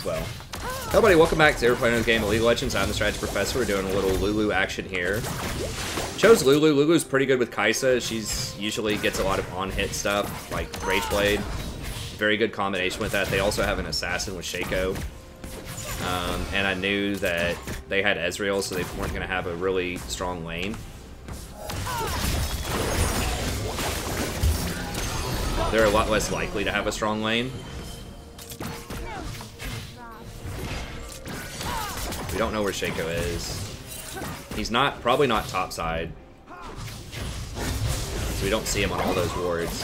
as well. Hello buddy, welcome back to Aery playing a game of League of Legends. I'm the Strategy Professor. We're doing a little Lulu action here. Chose Lulu. Lulu's pretty good with Kaisa. She's usually gets a lot of on-hit stuff, like Rage Blade. Very good combination with that. They also have an assassin with Shaco. And I knew that they had Ezreal, so they weren't going to have a really strong lane. They're a lot less likely to have a strong lane. We don't know where Shaco is. He's probably not top side. So we don't see him on all those wards.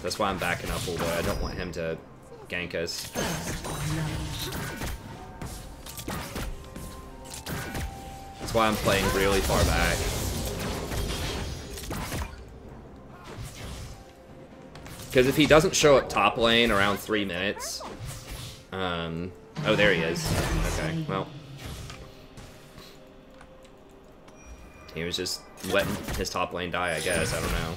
That's why I'm backing up a little bit. I don't want him to gank us. That's why I'm playing really far back. Because if he doesn't show up top lane around 3 minutes... oh, there he is. Okay, well. He was just letting his top lane die, I guess. I don't know.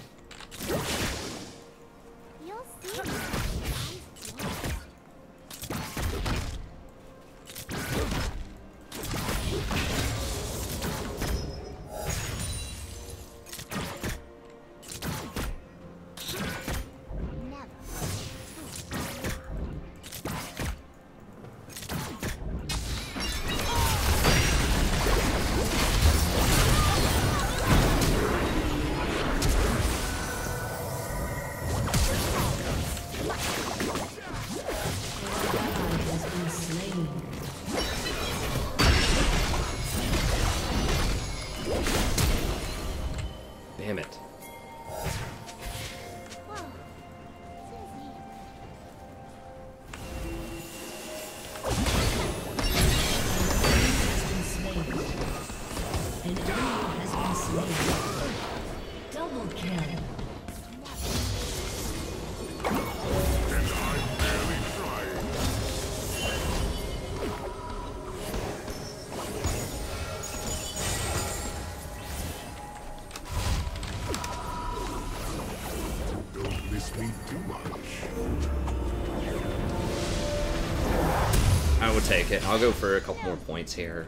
Damn it. Double kill. I will take it. I'll go for a couple more points here.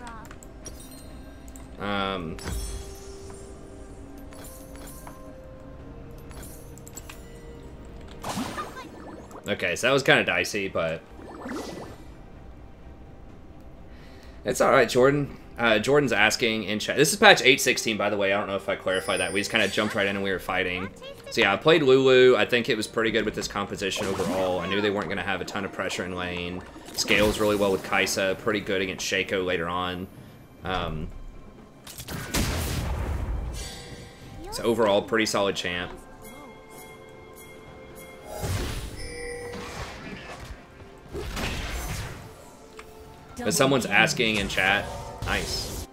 Okay, so that was kind of dicey, but it's all right, Jordan. Jordan's asking in chat. This is patch 8.16, by the way. I don't know if I clarified that. We just kind of jumped right in and we were fighting. So yeah, I played Lulu. I think it was pretty good with this composition overall. I knew they weren't going to have a ton of pressure in lane. Scales really well with Kaisa. Pretty good against Shaco later on. So overall, pretty solid champ. But someone's asking in chat, nice.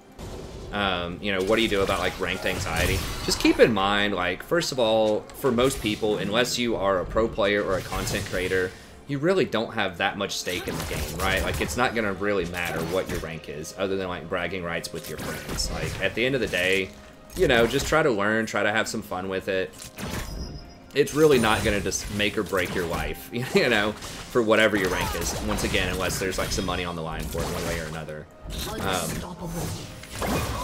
You know, what do you do about like ranked anxiety? Just keep in mind, like, first of all, for most people, unless you are a pro player or a content creator, you really don't have that much stake in the game, right? Like, it's not gonna really matter what your rank is, other than like bragging rights with your friends. Like, at the end of the day, you know, just try to learn, try to have some fun with it. It's really not gonna just make or break your life, you know, for whatever your rank is. Once again, unless there's like some money on the line for it one way or another.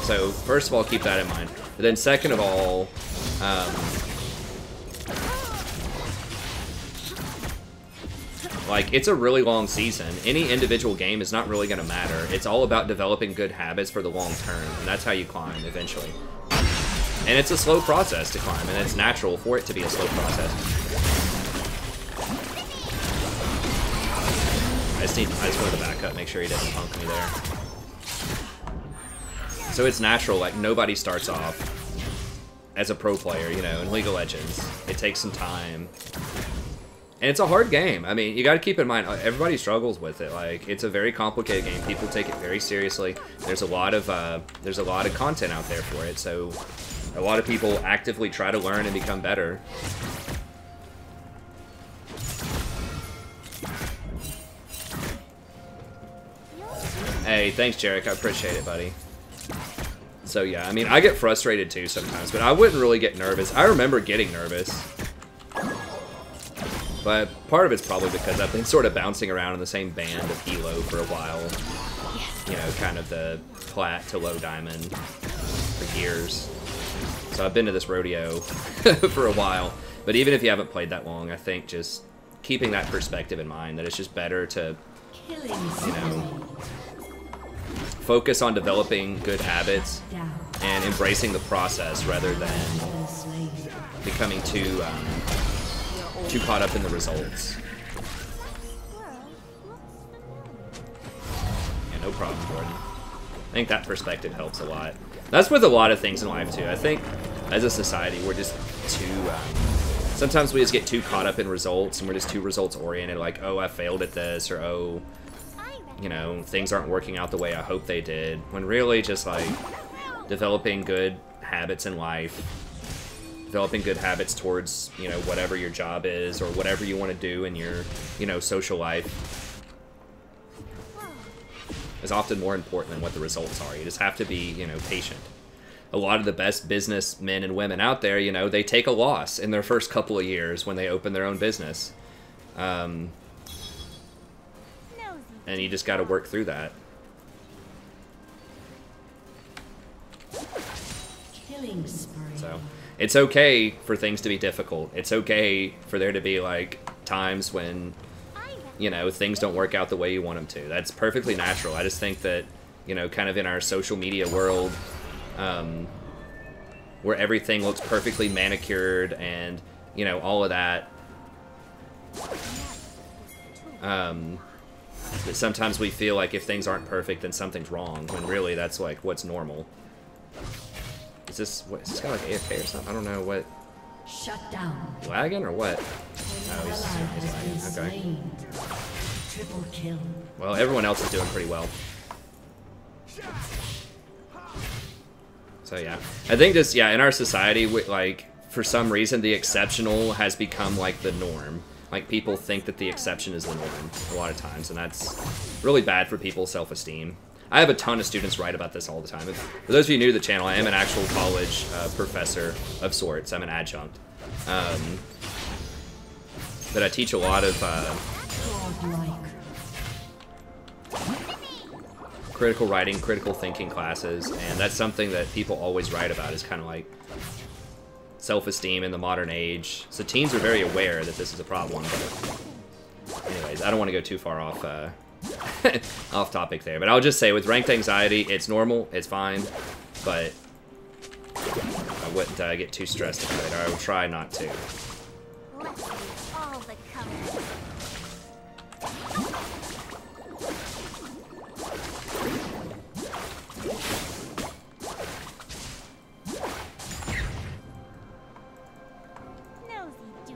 So first of all, keep that in mind. But then second of all, like, it's a really long season. Any individual game is not really gonna matter. It's all about developing good habits for the long term, and that's how you climb eventually. And it's a slow process to climb, and it's natural for it to be a slow process. I just wanted to back up, make sure he doesn't punk me there. So it's natural, like, nobody starts off as a pro player, you know, in League of Legends. It takes some time. And it's a hard game. I mean, you gotta keep in mind, everybody struggles with it. Like, it's a very complicated game. People take it very seriously. There's a lot of content out there for it, so a lot of people actively try to learn and become better. Hey, thanks, Jarek. I appreciate it, buddy. So yeah, I mean, I get frustrated too sometimes, but I wouldn't really get nervous. I remember getting nervous. But part of it's probably because I've been sort of bouncing around in the same band of Elo for a while. You know, kind of the plat to low diamond for years. So I've been to this rodeo for a while. But even if you haven't played that long, I think just keeping that perspective in mind, that it's just better to, you know, focus on developing good habits and embracing the process rather than becoming too caught up in the results. Yeah, no problem, Jordan. I think that perspective helps a lot. That's with a lot of things in life, too. I think, as a society, we're just too... sometimes we just get too caught up in results, and we're just too results-oriented, like, oh, I failed at this, or oh, you know, things aren't working out the way I hope they did. When really just, like, developing good habits in life, developing good habits towards, you know, whatever your job is or whatever you want to do in your, you know, social life is often more important than what the results are. You just have to be, you know, patient. A lot of the best businessmen and women out there, you know, they take a loss in their first couple of years when they open their own business. And you just got to work through that. Killing spree. So it's okay for things to be difficult. It's okay for there to be, like, times when, you know, things don't work out the way you want them to. That's perfectly natural. I just think that, you know, kind of in our social media world, where everything looks perfectly manicured and, you know, all of that, that sometimes we feel like if things aren't perfect, then something's wrong, when really that's, like, what's normal. Is this, what, is this guy like AFK or something? I don't know what. Shut down. Lagging or what? Oh, he's lagging. Okay. Triple kill. Well, everyone else is doing pretty well. So yeah, I think just, yeah, in our society, like, for some reason, the exceptional has become, like, the norm. Like, people think that the exception is the norm a lot of times, and that's really bad for people's self-esteem. I have a ton of students write about this all the time. For those of you new to the channel, I am an actual college professor of sorts. I'm an adjunct. But I teach a lot of critical writing, critical thinking classes, and that's something that people always write about, is kind of like self-esteem in the modern age. So teens are very aware that this is a problem, but anyways, I don't want to go too far off off topic there, but I'll just say with ranked anxiety, it's normal, it's fine, but I wouldn't get too stressed about it, or I would try not to. All the comers.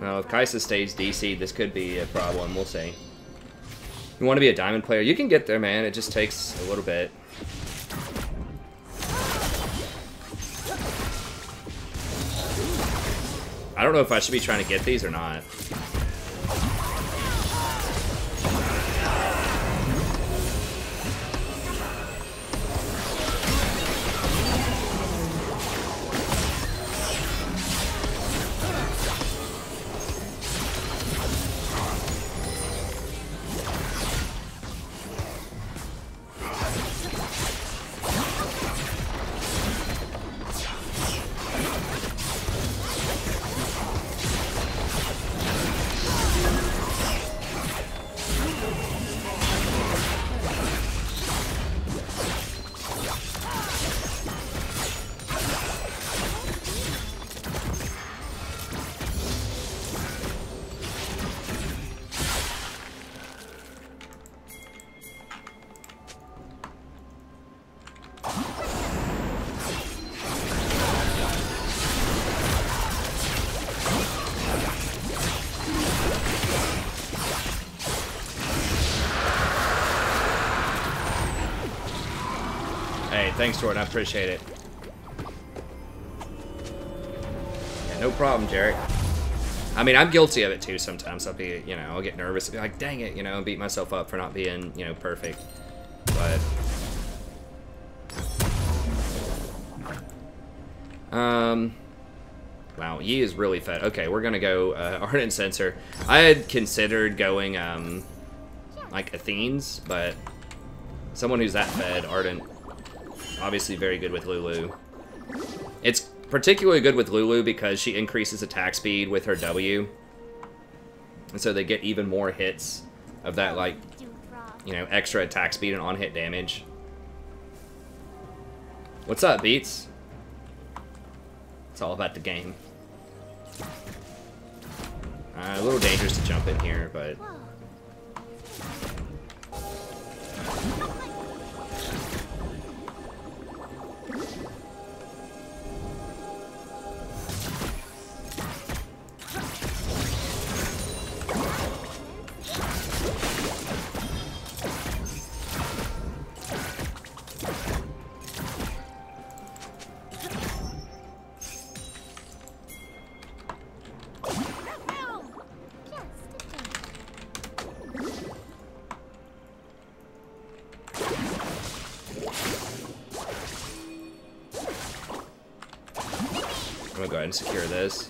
Well, if Kaisa stays DC, this could be a problem, we'll see. You want to be a diamond player? You can get there, man. It just takes a little bit. I don't know if I should be trying to get these or not. Thanks, Jordan. I appreciate it. Yeah, no problem, Jarek. I mean, I'm guilty of it too sometimes. I'll be, you know, I'll get nervous and be like, dang it, you know, and beat myself up for not being, you know, perfect. But Wow, Yi is really fed. Okay, we're gonna go Ardent Sensor. I had considered going like Athene's, but someone who's that fed, Ardent, obviously very good with Lulu. It's particularly good with Lulu because she increases attack speed with her W. And so they get even more hits of that, like, you know, extra attack speed and on-hit damage. What's up, Beats? It's all about the game. A little dangerous to jump in here, but... I'm gonna go ahead and secure this.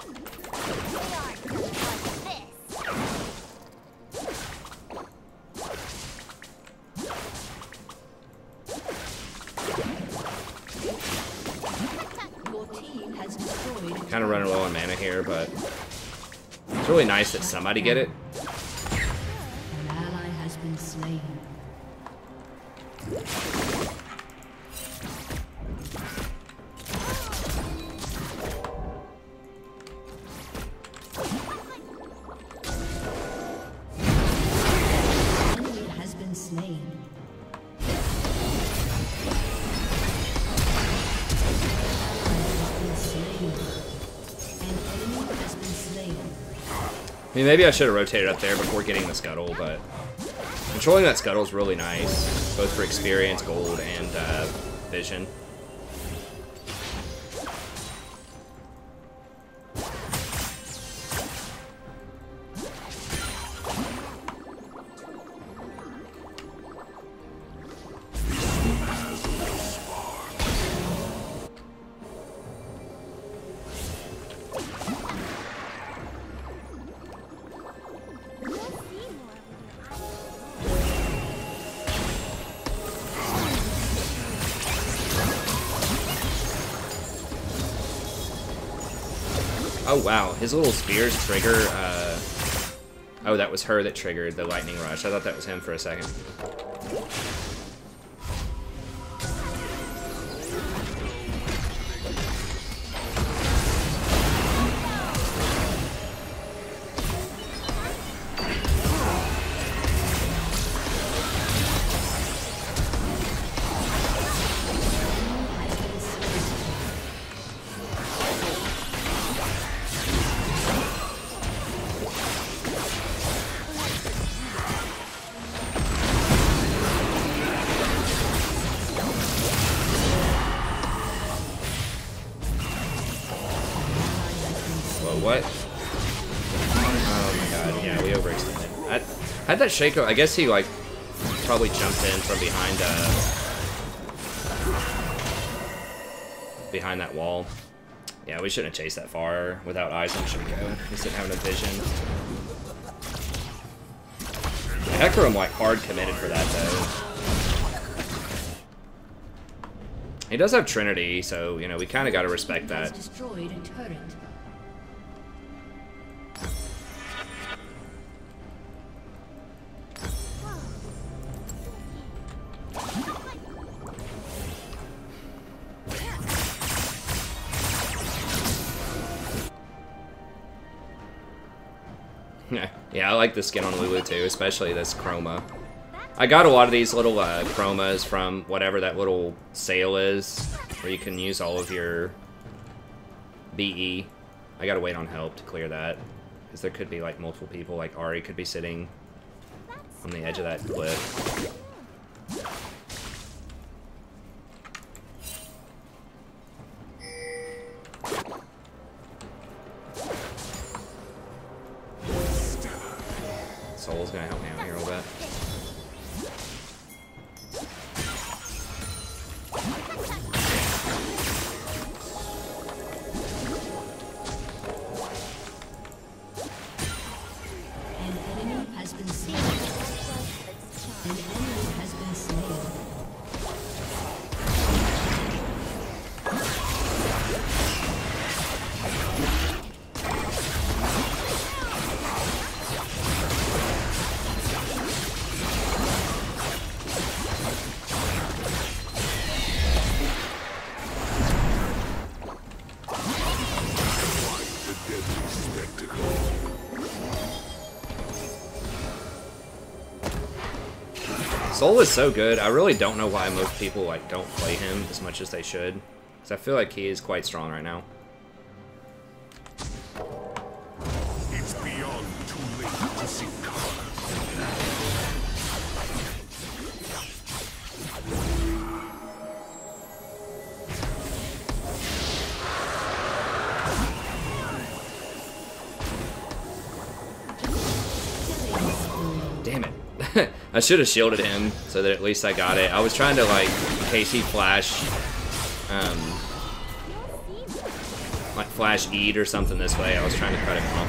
Kind of running low on mana here, but it's really nice that somebody get it. An ally has been slain. I mean, maybe I should have rotated up there before getting the scuttle, but controlling that scuttle is really nice, both for experience, gold, and vision. Oh wow, his little spears trigger, oh, that was her that triggered the lightning rush. I thought that was him for a second. What? Oh my god, yeah, we overextended. I had that Shaco, I guess he, like, probably jumped in from behind that wall. Yeah, we shouldn't have chased that far without eyes on Shaco. He didn't have no vision. Hecarim, like, hard committed for that, though. He does have Trinity, so, you know, we kind of got to respect that. Destroyed a turret. Yeah, I like the skin on Lulu too, especially this chroma. I got a lot of these little chromas from whatever that little sale is, where you can use all of your BE. I gotta wait on help to clear that, because there could be like multiple people, like Aery could be sitting on the edge of that cliff. Soul's gonna help me out here a little bit. been slain. Soul is so good. I really don't know why most people like don't play him as much as they should, because I feel like he is quite strong right now. It's beyond too late to see color. Damn it. I should have shielded him so that at least I got it. I was trying to, like, in case he flash eat or something this way, I was trying to cut him off.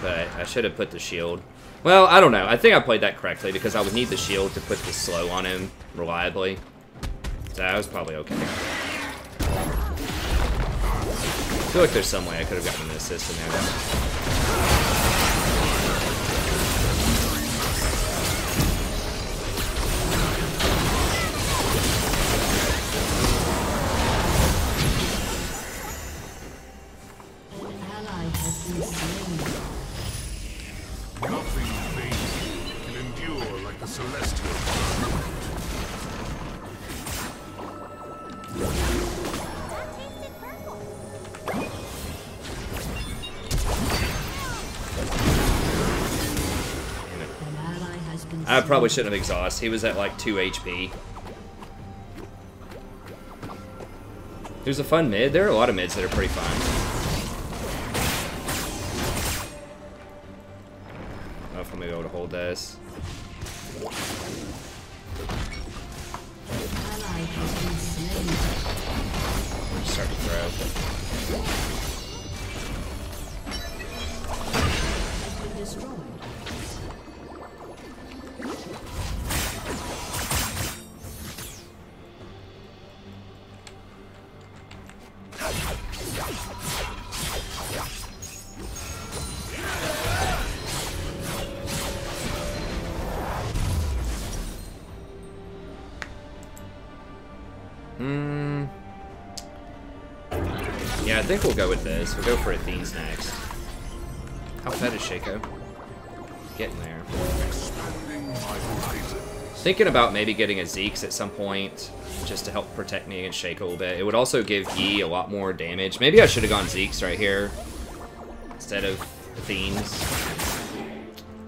But I should have put the shield. Well, I don't know. I think I played that correctly because I would need the shield to put the slow on him reliably. So I was probably okay. I feel like there's some way I could have gotten an assist in there. Nothing fading can endure like the celestial. I probably shouldn't have exhausted. He was at like 2 HP. He was a fun mid. There are a lot of mids that are pretty fun. I don't know if I'm gonna be able to hold this. Start to throw. Yeah, I think we'll go with this. We'll go for Athene's next. How fed is Shaco? Getting there. Thinking about maybe getting a Zeke's at some point, just to help protect me against Shaco a little bit. It would also give Yi a lot more damage. Maybe I should have gone Zeke's right here instead of Athene's.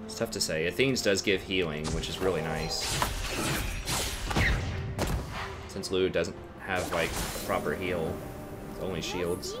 It's tough to say. Athene's does give healing, which is really nice. Since Lulu doesn't have, like, a proper heal. It's only shields.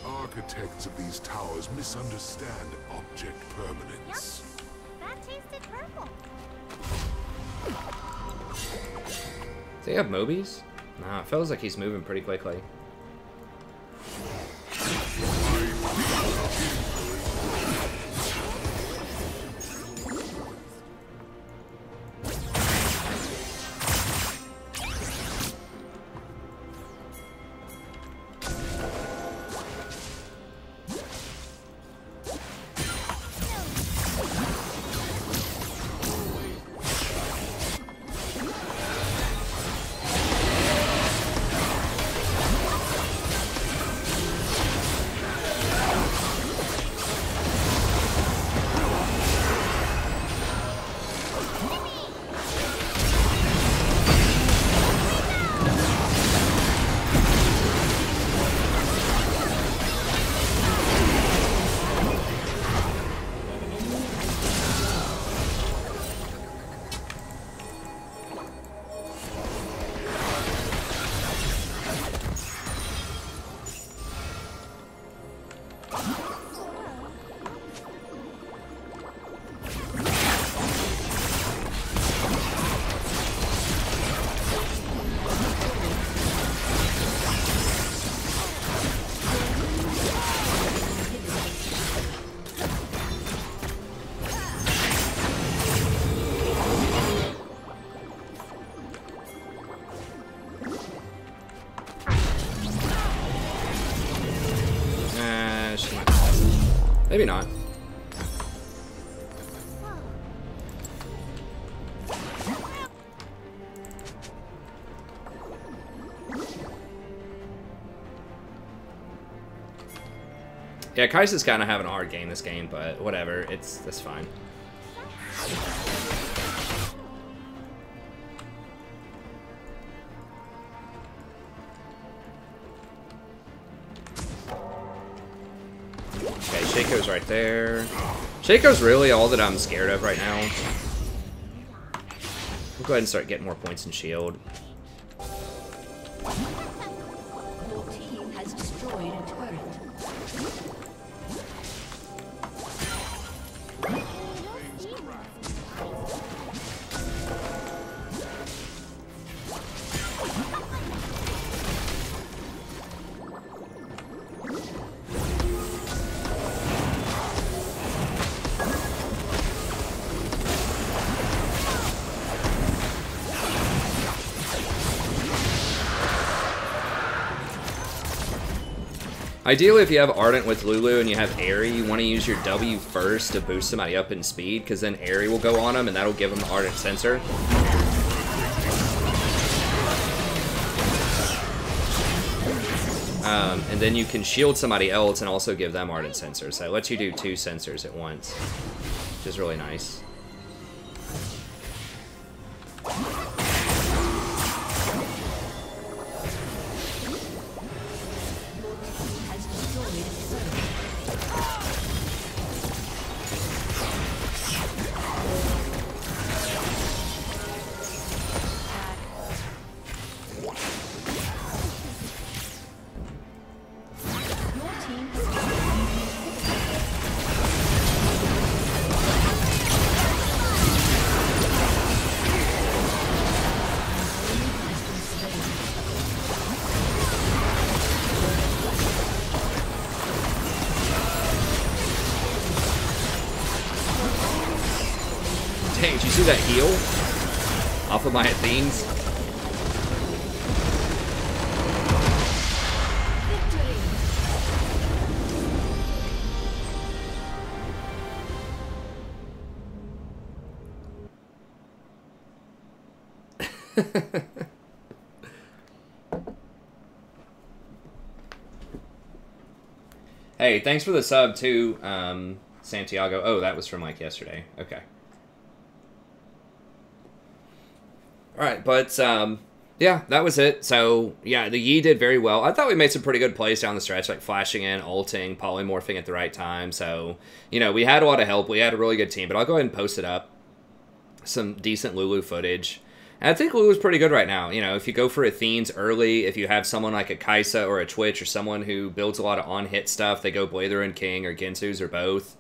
Architects of these towers misunderstand object permanence. Yep. That tasted purple. Does he have Mobies? Nah, it feels like he's moving pretty quickly. Maybe not. Yeah, Kaisa's kind of having a hard game this game, but whatever. That's fine. Okay, Shaco's right there. Shaco's really all that I'm scared of right now. We'll go ahead and start getting more points in shield. Your team has destroyed a turret. Ideally, if you have Ardent with Lulu and you have Aery, you want to use your W first to boost somebody up in speed, because then Aery will go on them and that'll give them the Ardent Sensor. And then you can shield somebody else and also give them Ardent Sensor. So it lets you do 2 sensors at once, which is really nice. Dang, did you see that heal? Off of my Athenes? Hey, thanks for the sub too, Santiago. Oh, that was from like yesterday. Okay. Alright, but, yeah, that was it. So, yeah, the Yi did very well. I thought we made some pretty good plays down the stretch, like flashing in, ulting, polymorphing at the right time. So, you know, we had a lot of help. We had a really good team, but I'll go ahead and post it up. Some decent Lulu footage. And I think Lulu's pretty good right now. You know, if you go for Athenes early, if you have someone like a Kaisa or a Twitch or someone who builds a lot of on-hit stuff, they go Blather and King or Ginsu's or both.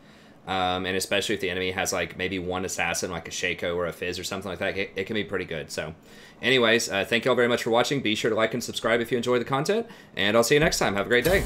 And especially if the enemy has like maybe one assassin like a Shaco or a Fizz or something like that, it can be pretty good. So anyways, thank you all very much for watching. Be sure to like and subscribe if you enjoy the content, and I'll see you next time. Have a great day.